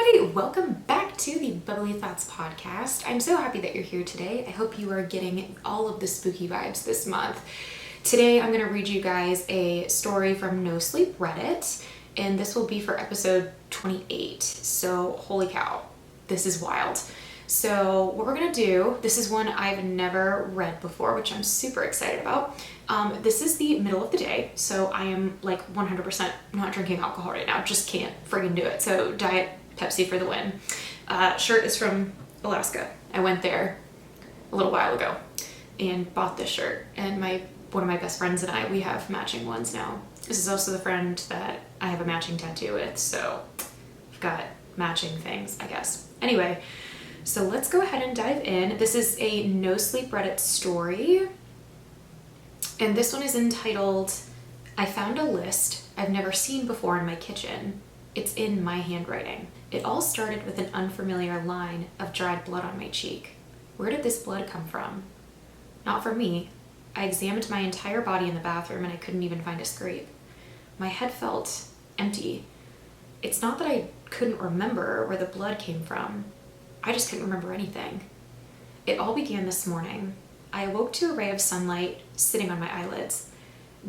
Hi, welcome back to the Bubbly Thoughts podcast. I'm so happy that you're here today. I hope you are getting all of the spooky vibes this month. Today I'm going to read you guys a story from No Sleep Reddit, and this will be for episode 28. So holy cow, this is wild. So what we're going to do, this is one I've never read before, which I'm super excited about. This is the middle of the day, so I am like 100% not drinking alcohol right now. Just can't friggin' do it. So Diet Pepsi for the win. Shirt is from Alaska. I went there a little while ago and bought this shirt, and one of my best friends and I, we have matching ones now. This is also the friend that I have a matching tattoo with, so I've got matching things, I guess. Anyway, so let's go ahead and dive in. This is a No Sleep Reddit story, and this one is entitled, I found a list I've never seen before in my kitchen. It's in my handwriting. It all started with an unfamiliar line of dried blood on my cheek. Where did this blood come from? Not from me. I examined my entire body in the bathroom and I couldn't even find a scrape. My head felt empty. It's not that I couldn't remember where the blood came from. I just couldn't remember anything. It all began this morning. I awoke to a ray of sunlight sitting on my eyelids.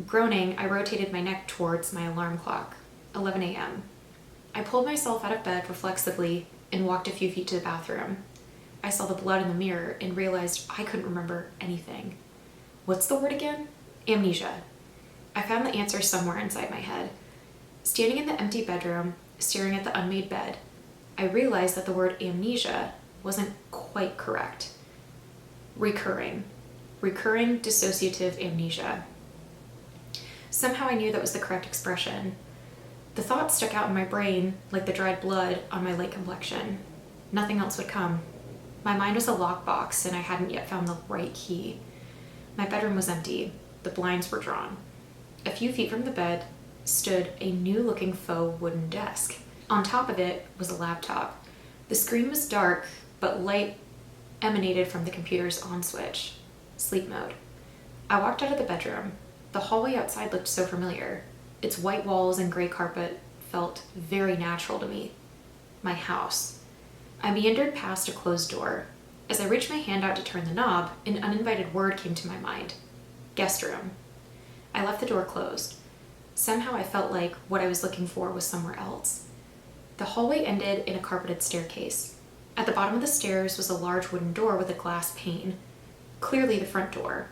Groaning, I rotated my neck towards my alarm clock. 11 a.m. I pulled myself out of bed reflexively and walked a few feet to the bathroom. I saw the blood in the mirror and realized I couldn't remember anything. What's the word again? Amnesia. I found the answer somewhere inside my head. Standing in the empty bedroom, staring at the unmade bed, I realized that the word amnesia wasn't quite correct. Recurring dissociative amnesia. Somehow I knew that was the correct expression. The thought stuck out in my brain like the dried blood on my light complexion. Nothing else would come. My mind was a lockbox and I hadn't yet found the right key. My bedroom was empty. The blinds were drawn. A few feet from the bed stood a new-looking faux wooden desk. On top of it was a laptop. The screen was dark, but light emanated from the computer's on switch. Sleep mode. I walked out of the bedroom. The hallway outside looked so familiar. Its white walls and gray carpet felt very natural to me. My house. I meandered past a closed door. As I reached my hand out to turn the knob, an uninvited word came to my mind. Guest room. I left the door closed. Somehow I felt like what I was looking for was somewhere else. The hallway ended in a carpeted staircase. At the bottom of the stairs was a large wooden door with a glass pane. Clearly the front door.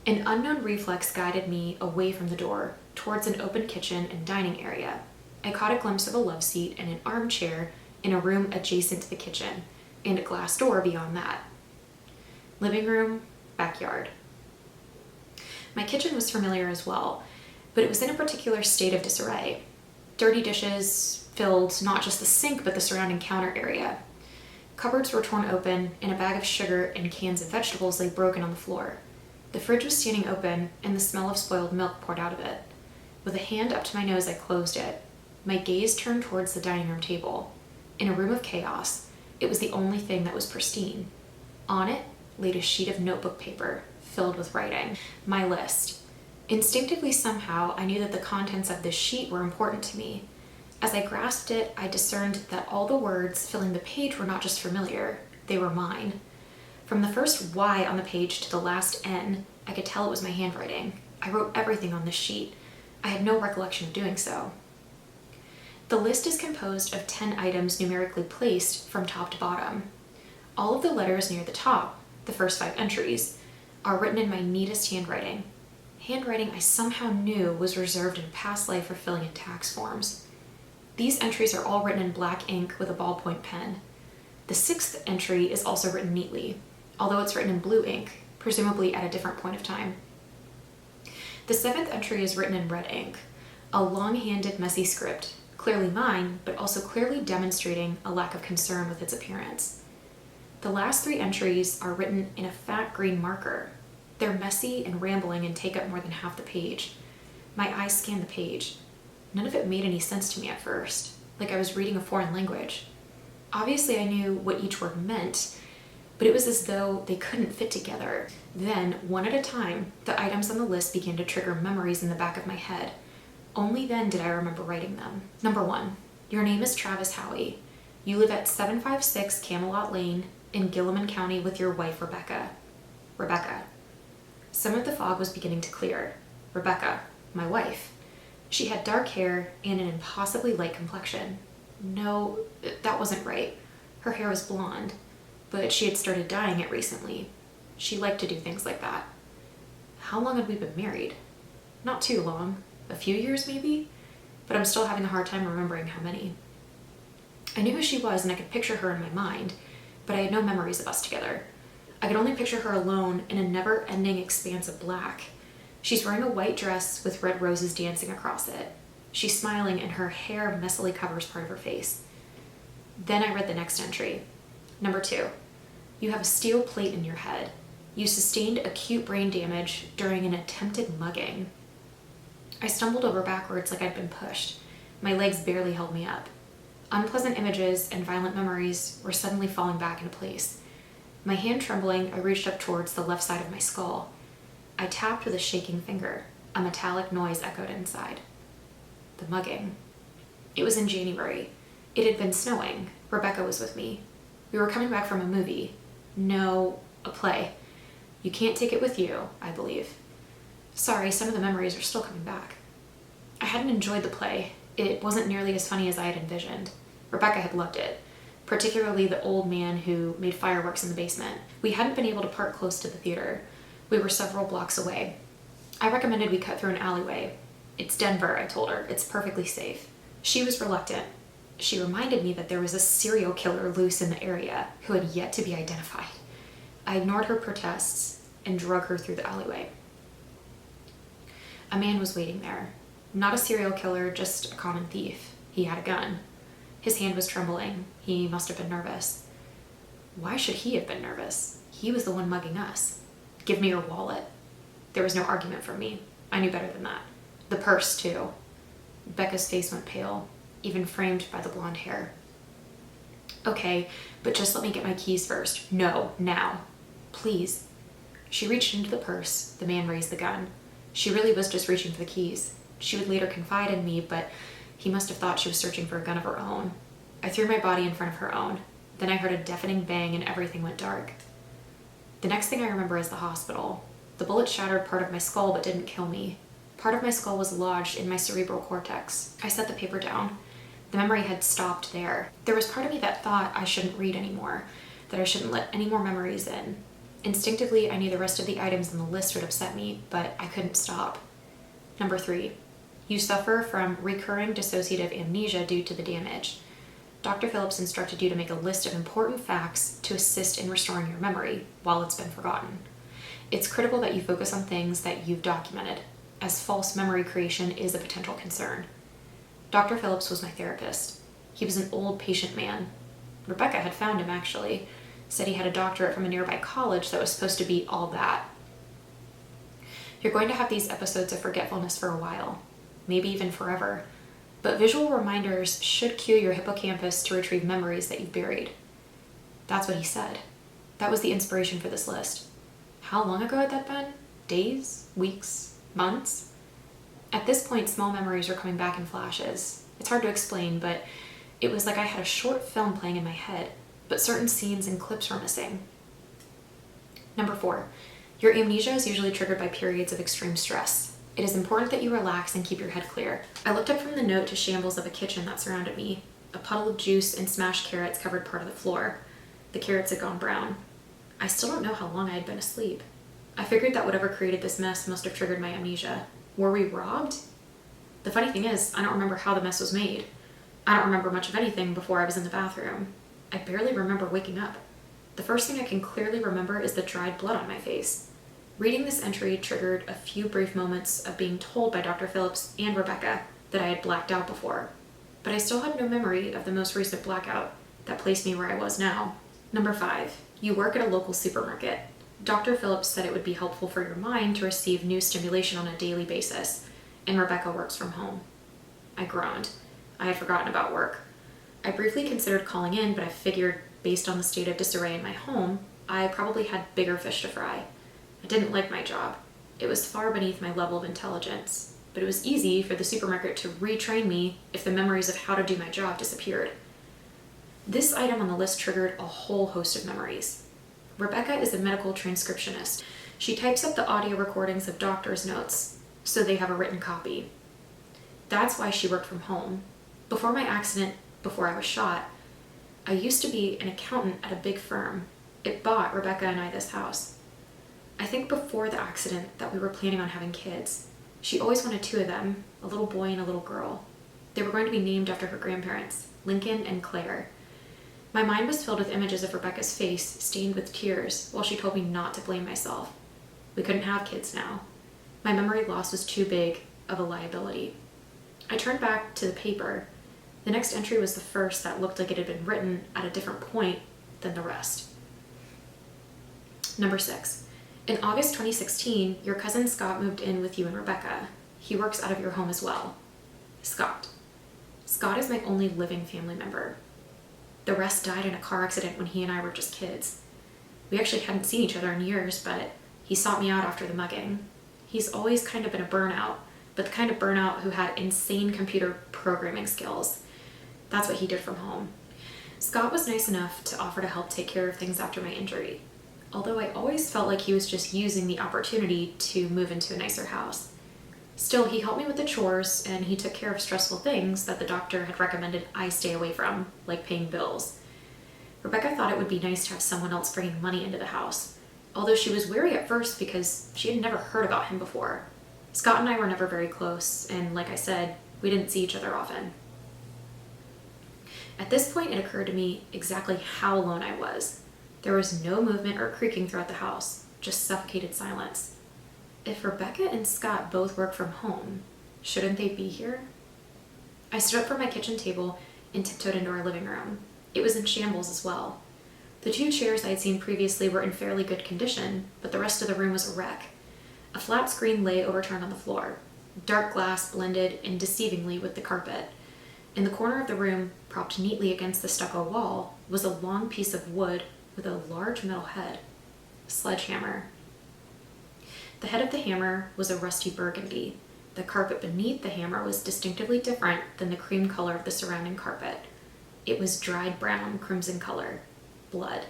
An unknown reflex guided me away from the door, towards an open kitchen and dining area. I caught a glimpse of a love seat and an armchair in a room adjacent to the kitchen, and a glass door beyond that. Living room, backyard. My kitchen was familiar as well, but it was in a particular state of disarray. Dirty dishes filled not just the sink, but the surrounding counter area. Cupboards were torn open, and a bag of sugar and cans of vegetables lay broken on the floor. The fridge was standing open, and the smell of spoiled milk poured out of it. With a hand up to my nose, I closed it. My gaze turned towards the dining room table. In a room of chaos, it was the only thing that was pristine. On it laid a sheet of notebook paper filled with writing. My list. Instinctively somehow, I knew that the contents of this sheet were important to me. As I grasped it, I discerned that all the words filling the page were not just familiar, they were mine. From the first Y on the page to the last N, I could tell it was my handwriting. I wrote everything on this sheet. I had no recollection of doing so. The list is composed of 10 items numerically placed from top to bottom. All of the letters near the top, the first 5 entries, are written in my neatest handwriting. Handwriting I somehow knew was reserved in a past life for filling in tax forms. These entries are all written in black ink with a ballpoint pen. The 6th entry is also written neatly, although it's written in blue ink, presumably at a different point of time. The 7th entry is written in red ink, a long-handed, messy script, clearly mine, but also clearly demonstrating a lack of concern with its appearance. The last 3 entries are written in a fat green marker. They're messy and rambling and take up more than half the page. My eyes scanned the page. None of it made any sense to me at first, like I was reading a foreign language. Obviously, I knew what each word meant, but it was as though they couldn't fit together. Then, one at a time, the items on the list began to trigger memories in the back of my head. Only then did I remember writing them. Number 1, your name is Travis Howie. You live at 756 Camelot Lane in Gilliman County with your wife, Rebecca. Rebecca. Some of the fog was beginning to clear. Rebecca, my wife. She had dark hair and an impossibly light complexion. No, that wasn't right. Her hair was blonde, but she had started dyeing it recently. She liked to do things like that. How long had we been married? Not too long. A few years maybe? But I'm still having a hard time remembering how many. I knew who she was and I could picture her in my mind, but I had no memories of us together. I could only picture her alone in a never-ending expanse of black. She's wearing a white dress with red roses dancing across it. She's smiling and her hair messily covers part of her face. Then I read the next entry. Number 2. You have a steel plate in your head. You sustained acute brain damage during an attempted mugging. I stumbled over backwards like I'd been pushed. My legs barely held me up. Unpleasant images and violent memories were suddenly falling back into place. My hand trembling, I reached up towards the left side of my skull. I tapped with a shaking finger. A metallic noise echoed inside. The mugging. It was in January. It had been snowing. Rebecca was with me. We were coming back from a movie. No, a play. You can't take it with you, I believe. Sorry, some of the memories are still coming back. I hadn't enjoyed the play. It wasn't nearly as funny as I had envisioned. Rebecca had loved it, particularly the old man who made fireworks in the basement. We hadn't been able to park close to the theater. We were several blocks away. I recommended we cut through an alleyway. It's Denver, I told her. It's perfectly safe. She was reluctant. She reminded me that there was a serial killer loose in the area who had yet to be identified. I ignored her protests and drug her through the alleyway. A man was waiting there. Not a serial killer, just a common thief. He had a gun. His hand was trembling. He must have been nervous. Why should he have been nervous? He was the one mugging us. Give me your wallet. There was no argument from me. I knew better than that. The purse, too. Becca's face went pale, even framed by the blonde hair. Okay, but just let me get my keys first. No, now. Please. She reached into the purse. The man raised the gun. She really was just reaching for the keys. She would later confide in me, but he must have thought she was searching for a gun of her own. I threw my body in front of her own. Then I heard a deafening bang and everything went dark. The next thing I remember is the hospital. The bullet shattered part of my skull but didn't kill me. Part of my skull was lodged in my cerebral cortex. I set the paper down. The memory had stopped there. There was part of me that thought I shouldn't read anymore, that I shouldn't let any more memories in. Instinctively, I knew the rest of the items on the list would upset me, but I couldn't stop. Number 3. You suffer from recurring dissociative amnesia due to the damage. Dr. Phillips instructed you to make a list of important facts to assist in restoring your memory while it's been forgotten. It's critical that you focus on things that you've documented, as false memory creation is a potential concern. Dr. Phillips was my therapist. He was an old patient man. Rebecca had found him, actually. Said he had a doctorate from a nearby college that was supposed to be all that. You're going to have these episodes of forgetfulness for a while, maybe even forever, but visual reminders should cue your hippocampus to retrieve memories that you've buried. That's what he said. That was the inspiration for this list. How long ago had that been? Days? Weeks? Months? At this point, small memories were coming back in flashes. It's hard to explain, but it was like I had a short film playing in my head, but certain scenes and clips were missing. Number 4. Your amnesia is usually triggered by periods of extreme stress. It is important that you relax and keep your head clear. I looked up from the note to shambles of a kitchen that surrounded me. A puddle of juice and smashed carrots covered part of the floor. The carrots had gone brown. I still don't know how long I had been asleep. I figured that whatever created this mess must have triggered my amnesia. Were we robbed? The funny thing is, I don't remember how the mess was made. I don't remember much of anything before I was in the bathroom. I barely remember waking up. The first thing I can clearly remember is the dried blood on my face. Reading this entry triggered a few brief moments of being told by Dr. Phillips and Rebecca that I had blacked out before. But I still had no memory of the most recent blackout that placed me where I was now. Number 5. You work at a local supermarket. Dr. Phillips said it would be helpful for your mind to receive new stimulation on a daily basis, and Rebecca works from home. I groaned. I had forgotten about work. I briefly considered calling in, but I figured, based on the state of disarray in my home, I probably had bigger fish to fry. I didn't like my job. It was far beneath my level of intelligence, but it was easy for the supermarket to retrain me if the memories of how to do my job disappeared. This item on the list triggered a whole host of memories. Rebecca is a medical transcriptionist. She types up the audio recordings of doctor's notes so they have a written copy. That's why she worked from home. Before my accident, before I was shot, I used to be an accountant at a big firm. It bought Rebecca and I this house. I think before the accident that we were planning on having kids. She always wanted 2 of them, a little boy and a little girl. They were going to be named after her grandparents, Lincoln and Claire. My mind was filled with images of Rebecca's face stained with tears while she told me not to blame myself. We couldn't have kids now. My memory loss was too big of a liability. I turned back to the paper. The next entry was the first that looked like it had been written at a different point than the rest. Number 6. In August 2016, your cousin Scott moved in with you and Rebecca. He works out of your home as well. Scott. Scott is my only living family member. The rest died in a car accident when he and I were just kids. We actually hadn't seen each other in years, but he sought me out after the mugging. He's always kind of been a burnout, but the kind of burnout who had insane computer programming skills. That's what he did from home. Scott was nice enough to offer to help take care of things after my injury, although I always felt like he was just using the opportunity to move into a nicer house. Still, he helped me with the chores, and he took care of stressful things that the doctor had recommended I stay away from, like paying bills. Rebecca thought it would be nice to have someone else bringing money into the house, although she was wary at first because she had never heard about him before. Scott and I were never very close, and like I said, we didn't see each other often. At this point, it occurred to me exactly how alone I was. There was no movement or creaking throughout the house, just suffocated silence. If Rebecca and Scott both work from home, shouldn't they be here? I stood up from my kitchen table and tiptoed into our living room. It was in shambles as well. The 2 chairs I had seen previously were in fairly good condition, but the rest of the room was a wreck. A flat screen lay overturned on the floor. Dark glass blended indeceivingly with the carpet. In the corner of the room, propped neatly against the stucco wall, was a long piece of wood with a large metal head. A sledgehammer. The head of the hammer was a rusty burgundy. The carpet beneath the hammer was distinctively different than the cream color of the surrounding carpet. It was dried brown, crimson color. Blood.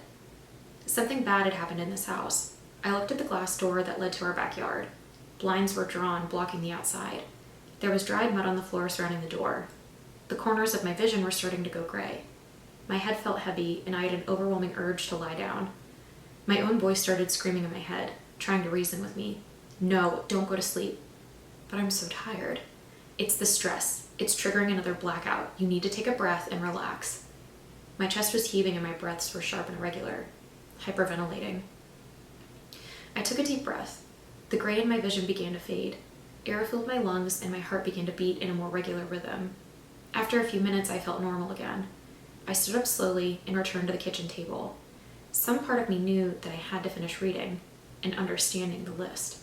Something bad had happened in this house. I looked at the glass door that led to our backyard. Blinds were drawn, blocking the outside. There was dried mud on the floor surrounding the door. The corners of my vision were starting to go gray. My head felt heavy, and I had an overwhelming urge to lie down. My own voice started screaming in my head, trying to reason with me. No, don't go to sleep. But I'm so tired. It's the stress. It's triggering another blackout. You need to take a breath and relax. My chest was heaving and my breaths were sharp and irregular. Hyperventilating. I took a deep breath. The gray in my vision began to fade. Air filled my lungs and my heart began to beat in a more regular rhythm. After a few minutes, I felt normal again. I stood up slowly and returned to the kitchen table. Some part of me knew that I had to finish reading and understanding the list.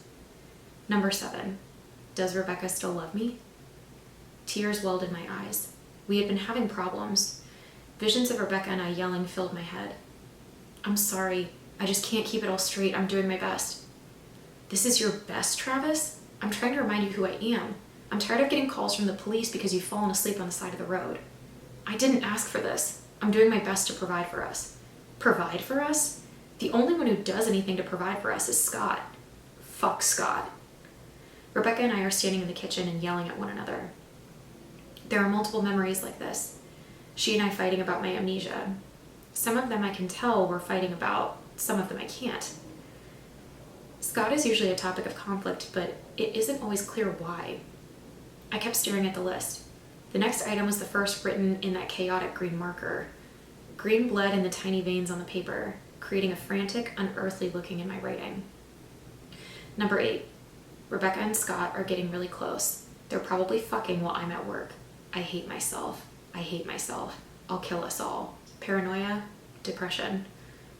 Number 7. Does Rebecca still love me? Tears welled in my eyes. We had been having problems. Visions of Rebecca and I yelling filled my head. I'm sorry. I just can't keep it all straight. I'm doing my best. This is your best, Travis? I'm trying to remind you who I am. I'm tired of getting calls from the police because you've fallen asleep on the side of the road. I didn't ask for this. I'm doing my best to provide for us. Provide for us? The only one who does anything to provide for us is Scott. Fuck Scott. Rebecca and I are standing in the kitchen and yelling at one another. There are multiple memories like this. She and I fighting about my amnesia. Some of them I can tell we're fighting about, some of them I can't. Scott is usually a topic of conflict, but it isn't always clear why. I kept staring at the list. The next item was the first written in that chaotic green marker. Green bled in the tiny veins on the paper, creating a frantic, unearthly looking in my writing. Number 8. Rebecca and Scott are getting really close. They're probably fucking while I'm at work. I hate myself. I hate myself. I'll kill us all. Paranoia, depression.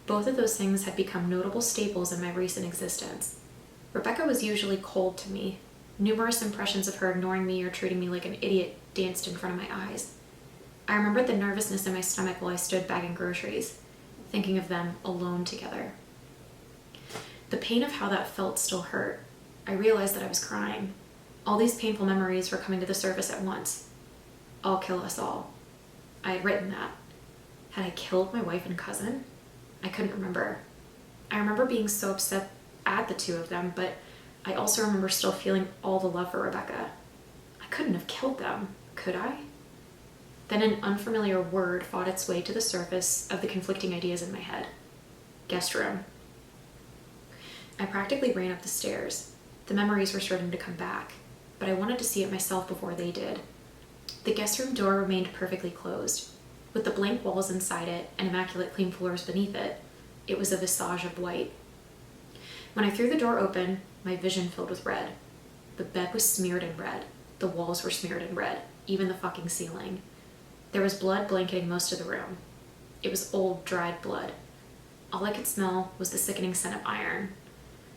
Both of those things had become notable staples in my recent existence. Rebecca was usually cold to me. Numerous impressions of her ignoring me or treating me like an idiot danced in front of my eyes. I remembered the nervousness in my stomach while I stood bagging groceries, thinking of them alone together. The pain of how that felt still hurt. I realized that I was crying. All these painful memories were coming to the surface at once. I'll kill us all. I had written that. Had I killed my wife and cousin? I couldn't remember. I remember being so upset at the two of them, but I also remember still feeling all the love for Rebecca. I couldn't have killed them, could I? Then an unfamiliar word fought its way to the surface of the conflicting ideas in my head. Guest room. I practically ran up the stairs. The memories were starting to come back, but I wanted to see it myself before they did. The guest room door remained perfectly closed. With the blank walls inside it and immaculate clean floors beneath it, it was a visage of white. When I threw the door open, my vision filled with red. The bed was smeared in red. The walls were smeared in red, even the fucking ceiling. There was blood blanketing most of the room. It was old, dried blood. All I could smell was the sickening scent of iron.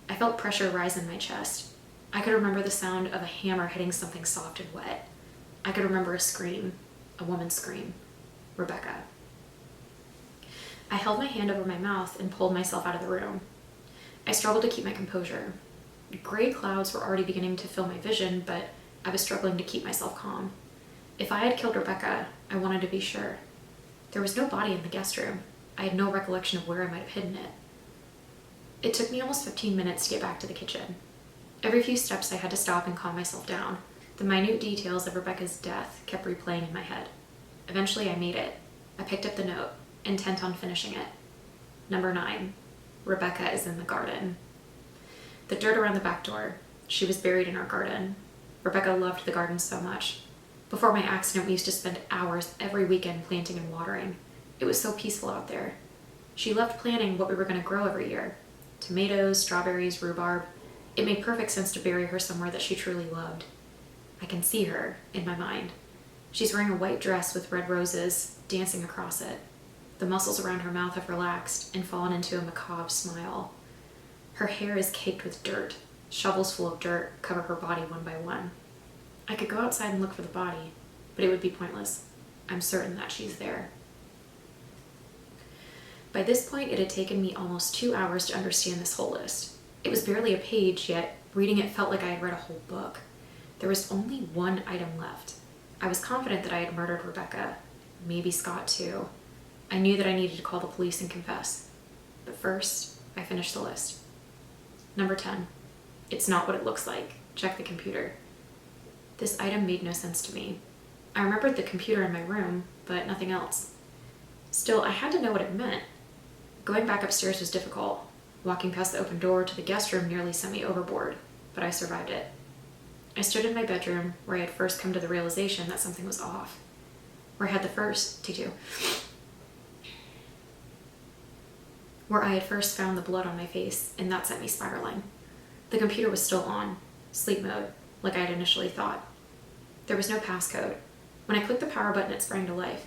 I felt pressure rise in my chest. I could remember the sound of a hammer hitting something soft and wet. I could remember a scream, a woman's scream. Rebecca. I held my hand over my mouth and pulled myself out of the room. I struggled to keep my composure. Gray clouds were already beginning to fill my vision, but I was struggling to keep myself calm. If I had killed Rebecca, I wanted to be sure. There was no body in the guest room. I had no recollection of where I might have hidden it. It took me almost 15 minutes to get back to the kitchen. Every few steps I had to stop and calm myself down. The minute details of Rebecca's death kept replaying in my head. Eventually I made it. I picked up the note, intent on finishing it. Number 9. Rebecca is in the garden. The dirt around the back door. She was buried in our garden. Rebecca loved the garden so much. Before my accident, we used to spend hours every weekend planting and watering. It was so peaceful out there. She loved planning what we were going to grow every year. Tomatoes, strawberries, rhubarb. It made perfect sense to bury her somewhere that she truly loved. I can see her in my mind. She's wearing a white dress with red roses dancing across it. The muscles around her mouth have relaxed and fallen into a macabre smile. Her hair is caked with dirt. Shovels full of dirt cover her body one by one. I could go outside and look for the body, but it would be pointless. I'm certain that she's there. By this point, it had taken me almost 2 hours to understand this whole list. It was barely a page, yet reading it felt like I had read a whole book. There was only one item left. I was confident that I had murdered Rebecca, maybe Scott too. I knew that I needed to call the police and confess. But first, I finished the list. Number 10. It's not what it looks like. Check the computer. This item made no sense to me. I remembered the computer in my room, but nothing else. Still, I had to know what it meant. Going back upstairs was difficult. Walking past the open door to the guest room nearly sent me overboard, but I survived it. I stood in my bedroom, where I had first come to the realization that something was off. Where I had first found the blood on my face, and that sent me spiraling. The computer was still on, sleep mode, like I had initially thought. There was no passcode. When I clicked the power button, it sprang to life.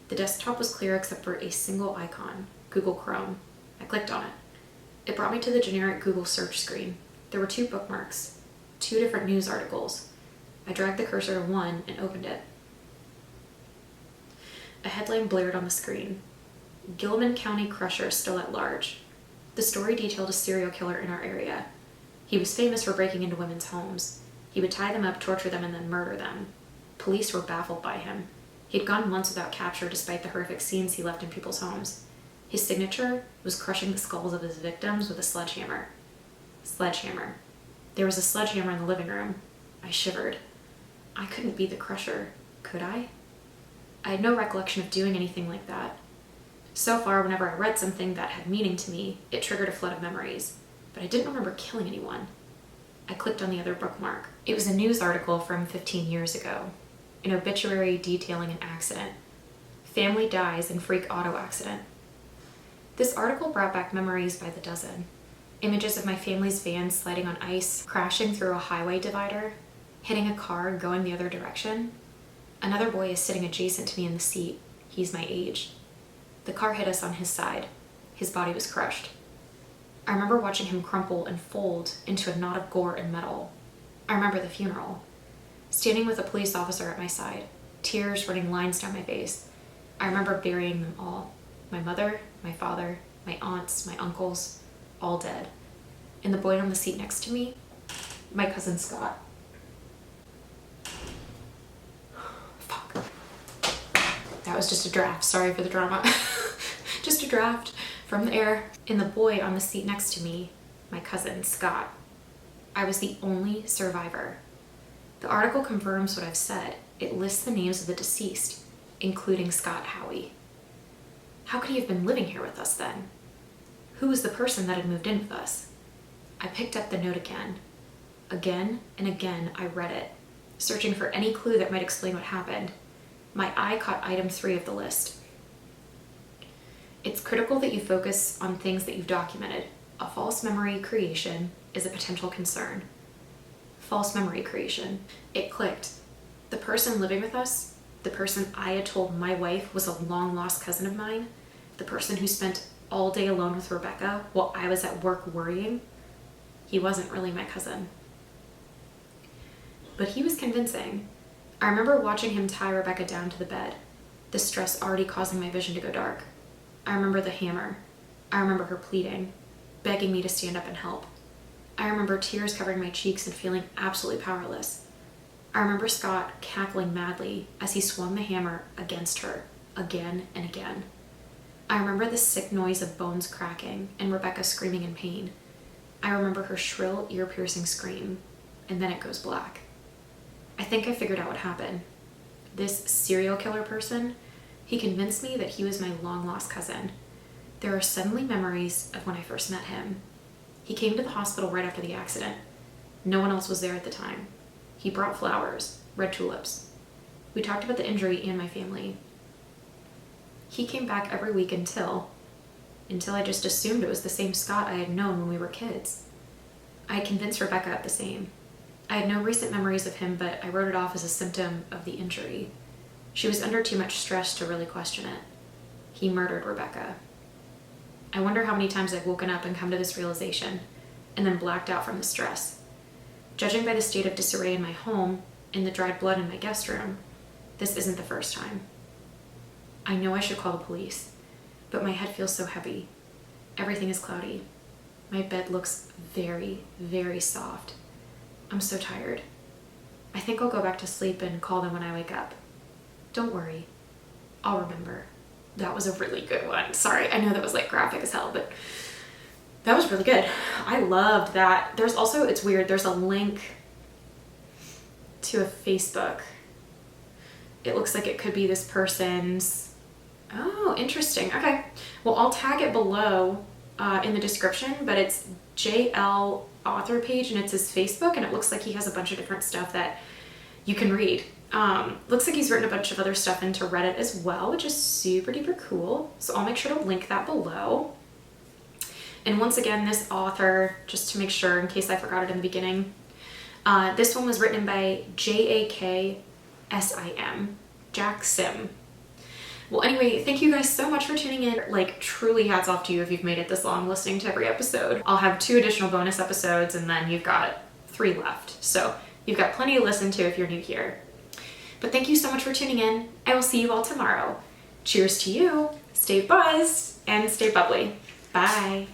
The desktop was clear except for a single icon, Google Chrome. I clicked on it. It brought me to the generic Google search screen. There were 2 bookmarks, 2 different news articles. I dragged the cursor to one and opened it. A headline blared on the screen. Gilman County Crusher still at large. The story detailed a serial killer in our area. He was famous for breaking into women's homes. He would tie them up, torture them, and then murder them. Police were baffled by him. He'd gone months without capture despite the horrific scenes he left in people's homes. His signature was crushing the skulls of his victims with a sledgehammer. Sledgehammer. There was a sledgehammer in the living room. I shivered. I couldn't be the Crusher, could I? I had no recollection of doing anything like that. So far, whenever I read something that had meaning to me, it triggered a flood of memories. But I didn't remember killing anyone. I clicked on the other bookmark. It was a news article from 15 years ago. An obituary detailing an accident. Family dies in freak auto accident. This article brought back memories by the dozen. Images of my family's van sliding on ice, crashing through a highway divider, hitting a car going the other direction. Another boy is sitting adjacent to me in the seat. He's my age. The car hit us on his side. His body was crushed. I remember watching him crumple and fold into a knot of gore and metal. I remember the funeral. Standing with a police officer at my side, tears running lines down my face. I remember burying them all. My mother, my father, my aunts, my uncles, all dead. And the boy on the seat next to me, my cousin Scott. Fuck. That was just a draft. Sorry for the drama. just a draft from the air. And the boy on the seat next to me, my cousin, Scott. I was the only survivor. The article confirms what I've said. It lists the names of the deceased, including Scott Howie. How could he have been living here with us then? Who was the person that had moved in with us? I picked up the note again. Again and again I read it, searching for any clue that might explain what happened. My eye caught item 3 of the list. It's critical that you focus on things that you've documented. A false memory creation is a potential concern. False memory creation. It clicked. The person living with us, the person I had told my wife was a long-lost cousin of mine, the person who spent all day alone with Rebecca while I was at work worrying, he wasn't really my cousin. But he was convincing. I remember watching him tie Rebecca down to the bed, the stress already causing my vision to go dark. I remember the hammer. I remember her pleading, begging me to stand up and help. I remember tears covering my cheeks and feeling absolutely powerless. I remember Scott cackling madly as he swung the hammer against her again and again. I remember the sick noise of bones cracking and Rebecca screaming in pain. I remember her shrill, ear-piercing scream, and then it goes black. I think I figured out what happened. This serial killer person, he convinced me that he was my long-lost cousin. There are suddenly memories of when I first met him. He came to the hospital right after the accident. No one else was there at the time. He brought flowers, red tulips. We talked about the injury and my family. He came back every week until I just assumed it was the same Scott I had known when we were kids. I had convinced Rebecca of the same. I had no recent memories of him, but I wrote it off as a symptom of the injury. She was under too much stress to really question it. He murdered Rebecca. I wonder how many times I've woken up and come to this realization, and then blacked out from the stress. Judging by the state of disarray in my home and the dried blood in my guest room, this isn't the first time. I know I should call the police, but my head feels so heavy. Everything is cloudy. My bed looks very, very soft. I'm so tired. I think I'll go back to sleep and call them when I wake up. Don't worry. I'll remember. That was a really good one. Sorry, I know that was like graphic as hell, but that was really good. I loved that. There's also, it's weird, there's a link to a Facebook. It looks like it could be this person's. Oh, interesting. Okay. Well, I'll tag it below in the description, but it's JL author page and it's his Facebook, and it looks like he has a bunch of different stuff that you can read. Looks like he's written a bunch of other stuff into Reddit as well, which is super duper cool. So I'll make sure to link that below. And once again, this author, just to make sure in case I forgot it in the beginning, this one was written by JAKSIM, Jack Sim. Well, anyway, thank you guys so much for tuning in. Like, truly hats off to you if you've made it this long listening to every episode. I'll have 2 additional bonus episodes and then you've got 3 left. So you've got plenty to listen to if you're new here. But thank you so much for tuning in. I will see you all tomorrow. Cheers to you. Stay buzzed and stay bubbly. Bye.